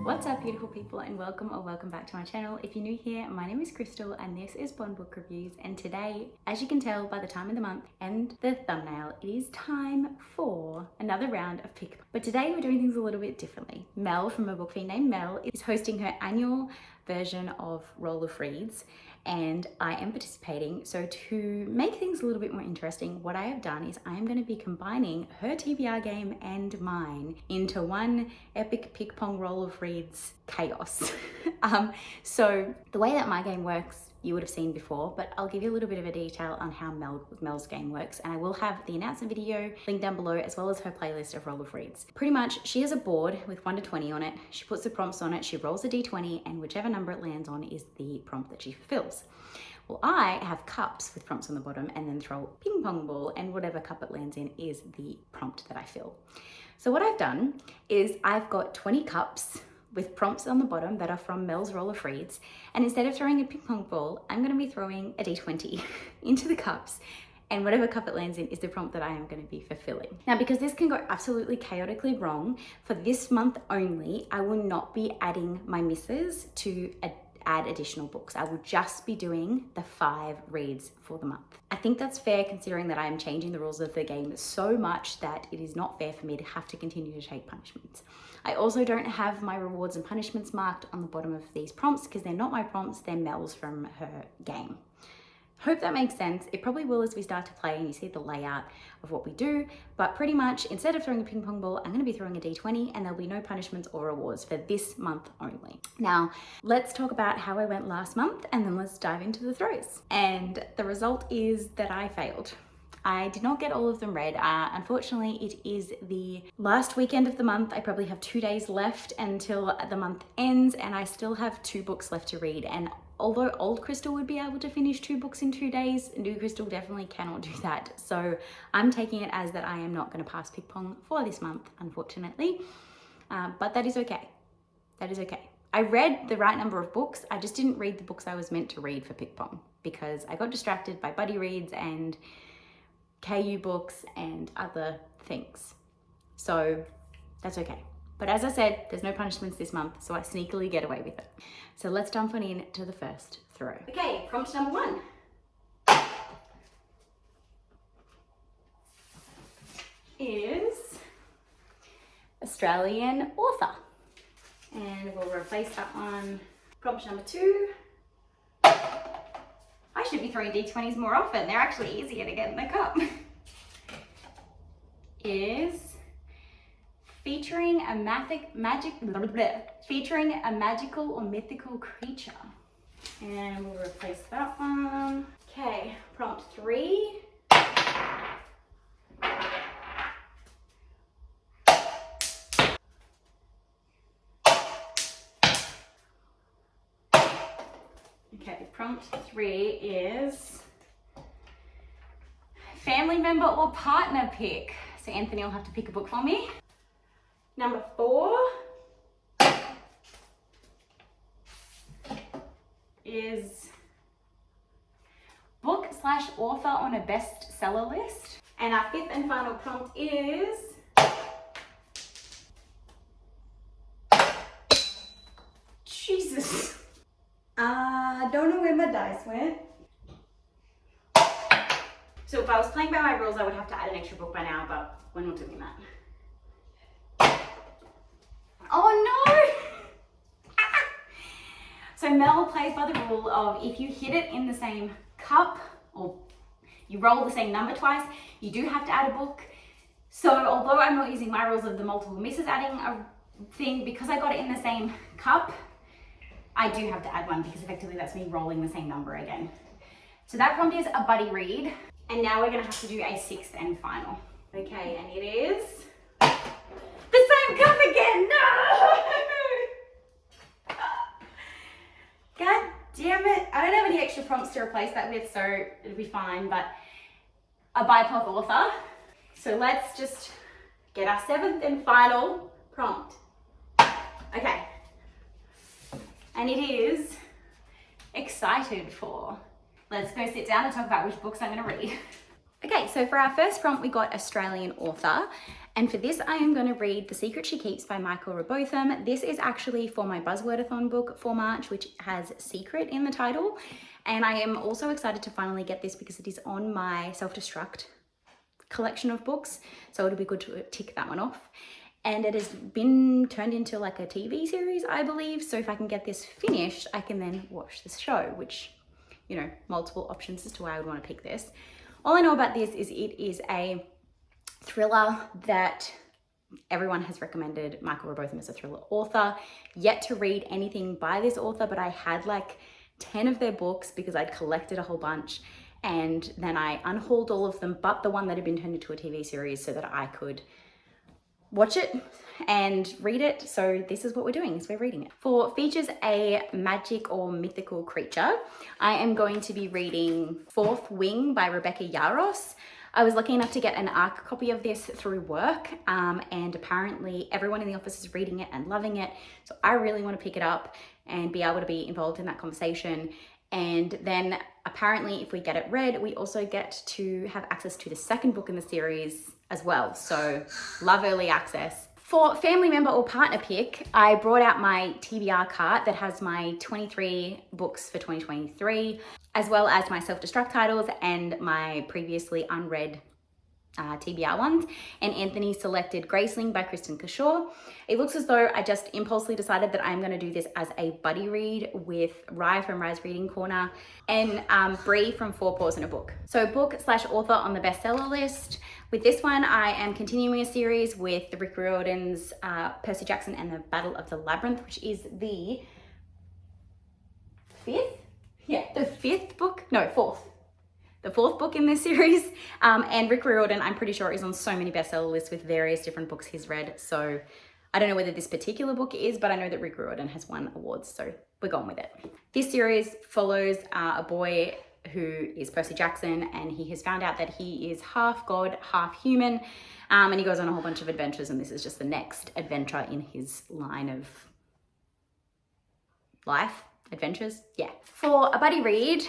What's up, beautiful people, and welcome back to my channel. If you're new here, my name is Crystal and this is Bond Book Reviews, and today, as you can tell by the time of the month and the thumbnail, it is time for another round of Pickpong. But today we're doing things a little bit differently. Mel from a book fiend named Mel is hosting her annual version of Roll of Reads, and I am participating. So to make things a little bit more interesting, what I have done is I am going to be combining her TBR game and mine into one epic Pickpong Roll of Reads chaos. So the way that my game works, you would have seen before, but I'll give you a little bit of a detail on how Mel's game works, and I will have the announcement video linked down below, as well as her playlist of Roll of Reads. Pretty much, she has a board with 1 to 20 on it. She puts the prompts on it, she rolls a d20, and whichever number it lands on is the prompt that she fulfills. Well, I have cups with prompts on the bottom and then throw a ping pong ball, and whatever cup it lands in is the prompt that I fill. So what I've done is I've got 20 cups with prompts on the bottom that are from Mel's Roll of Reads, and instead of throwing a ping pong ball, I'm going to be throwing a d20 into the cups, and whatever cup it lands in is the prompt that I am going to be fulfilling. Now, because this can go absolutely chaotically wrong, for this month only, I will not be adding my misses to add additional books. I will just be doing the 5 reads for the month. I think that's fair, considering that I am changing the rules of the game so much that it is not fair for me to have to continue to take punishments. I also don't have my rewards and punishments marked on the bottom of these prompts because they're not my prompts, they're Mel's from her game. Hope that makes sense. It probably will as we start to play and you see the layout of what we do, but pretty much instead of throwing a ping pong ball, I'm going to be throwing a d20, and there'll be no punishments or rewards for this month only. Now, let's talk about how I went last month, and then let's dive into the throws. And the result is that I failed. I did not get all of them read. Unfortunately, it is the last weekend of the month. I probably have 2 days left until the month ends, and I still have 2 books left to read. And although old Crystal would be able to finish 2 books in 2 days, new Crystal definitely cannot do that. So I'm taking it as that I am not going to pass Pickpong for this month, unfortunately. But that is okay. That is okay. I read the right number of books. I just didn't read the books I was meant to read for Pickpong because I got distracted by buddy reads and KU books and other things. So that's okay. But as I said, there's no punishments this month, so I sneakily get away with it. So let's jump on in to the first throw. Okay, prompt number 1. Is Australian author. And we'll replace that one. Prompt number 2. I should be throwing d20s more often. They're actually easier to get in the cup. Is featuring a magical or mythical creature. And we'll replace that one. Okay, prompt 3. Okay, prompt 3 is family member or partner pick. So Anthony will have to pick a book for me. Number 4 is book/author on a bestseller list. And our 5th and final prompt is Jesus. Don't know where my dice went. So if I was playing by my rules, I would have to add an extra book by now, but we're not doing that. Oh no! So Mel plays by the rule of if you hit it in the same cup, or you roll the same number twice, you do have to add a book. So although I'm not using my rules of the multiple misses adding a thing, because I got it in the same cup, I do have to add one because effectively that's me rolling the same number again. So that prompt is a buddy read. And now we're going to have to do a 6th and final. Okay, and it is the same cup again. No! God damn it. I don't have any extra prompts to replace that with, so it'll be fine, but a BIPOC author. So let's just get our 7th and final prompt. Okay. And it is excited for. Let's go sit down and talk about which books I'm going to read. Okay, so for our first prompt, we got Australian author, And for this, I am going to read The Secret She Keeps by Michael Robotham. This is actually for my Buzzwordathon book for March, which has secret in the title. And I am also excited to finally get this because it is on my self-destruct collection of books. So it'll be good to tick that one off. And it has been turned into like a TV series, I believe. So if I can get this finished, I can then watch this show, which, you know, multiple options as to why I would want to pick this. All I know about this is it is a thriller that everyone has recommended. Michael Robotham is a thriller author. Yet to read anything by this author, but I had like 10 of their books because I'd collected a whole bunch. And then I unhauled all of them, but the one that had been turned into a TV series so that I could watch it and read it. So this is what we're doing, is we're reading it. For features a magic or mythical creature, I am going to be reading Fourth Wing by Rebecca Yarros. I was lucky enough to get an ARC copy of this through work, and apparently everyone in the office is reading it and loving it. So I really want to pick it up and be able to be involved in that conversation. And then apparently if we get it read, we also get to have access to the second book in the series as well. So love early access. For family member or partner pick, I brought out my TBR cart that has my 23 books for 2023, as well as my self-destruct titles and my previously unread TBR ones. And Anthony selected Graceling by Kristen Cashore. It looks as though I just impulsively decided that I'm going to do this as a buddy read with Rye from Rye's Reading Corner and Bree from Four Paws in a Book. So book/author on the bestseller list. With this one, I am continuing a series with Rick Riordan's Percy Jackson and the Battle of the Labyrinth, which is the fifth? Yeah, the fifth book? No, fourth. The fourth book in this series. And Rick Riordan, I'm pretty sure, is on so many bestseller lists with various different books he's read. So I don't know whether this particular book is, but I know that Rick Riordan has won awards, so we're going with it. This series follows a boy who is Percy Jackson, and he has found out that he is half god, half human, and he goes on a whole bunch of adventures, and this is just the next adventure in his line of life adventures. Yeah. For a buddy read,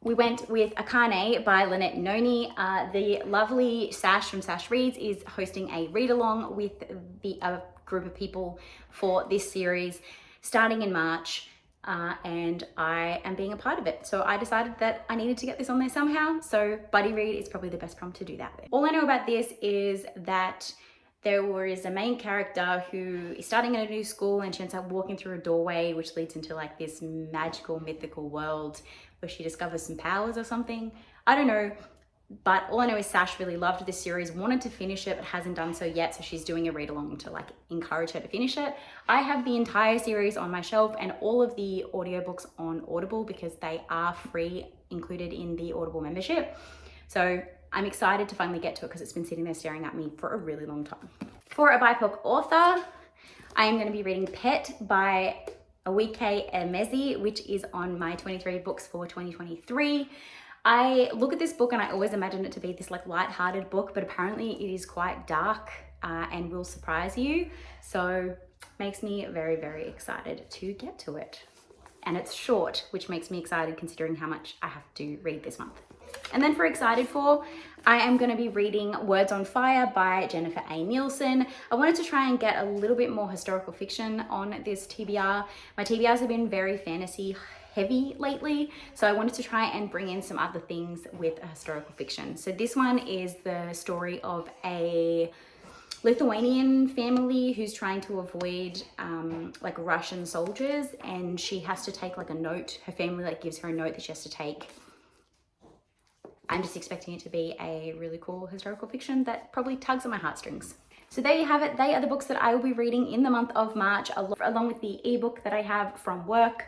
we went with Akane by Lynette Noni. The lovely Sash from Sash Reads is hosting a read-along with a group of people for this series starting in March, and I am being a part of it. So I decided that I needed to get this on there somehow, so buddy read is probably the best prompt to do that with. All I know about this is that there is a main character who is starting at a new school, and she ends up walking through a doorway which leads into like this magical, mythical world where she discovers some powers or something. I don't know, but all I know is Sash really loved this series, wanted to finish it, but hasn't done so yet. So she's doing a read along to like encourage her to finish it. I have the entire series on my shelf and all of the audiobooks on Audible because they are free, included in the Audible membership. So I'm excited to finally get to it because it's been sitting there staring at me for a really long time. For a BIPOC author, I am going to be reading Pet by Awike Emezi, which is on my 23 books for 2023. I look at this book and I always imagine it to be this like light-hearted book, but apparently it is quite dark and will surprise you. So makes me very, very excited to get to it. And it's short, which makes me excited considering how much I have to read this month. And then for excited for, I am going to be reading Words on Fire by Jennifer A. Nielsen. I wanted to try and get a little bit more historical fiction on this TBR. My TBRs have been very fantasy heavy lately, so I wanted to try and bring in some other things with a historical fiction. So this one is the story of a Lithuanian family who's trying to avoid like Russian soldiers, and she has to take like a note. Her family like gives her a note that she has to take. I'm just expecting it to be a really cool historical fiction that probably tugs on my heartstrings. So there you have it. They are the books that I will be reading in the month of March, along with the ebook that I have from work.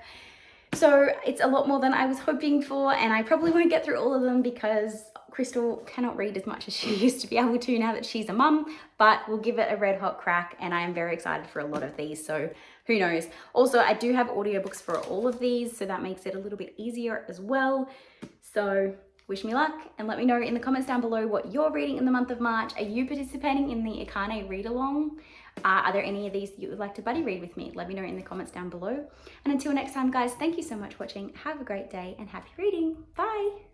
So it's a lot more than I was hoping for, and I probably won't get through all of them because Crystal cannot read as much as she used to be able to now that she's a mum, but we'll give it a red hot crack, and I am very excited for a lot of these, so who knows. Also, I do have audiobooks for all of these, so that makes it a little bit easier as well. So wish me luck, and let me know in the comments down below what you're reading in the month of March. Are you participating in the Akane read-along? Are there any of these that you would like to buddy read with me? Let me know in the comments down below. And until next time, guys, thank you so much for watching. Have a great day and happy reading. Bye.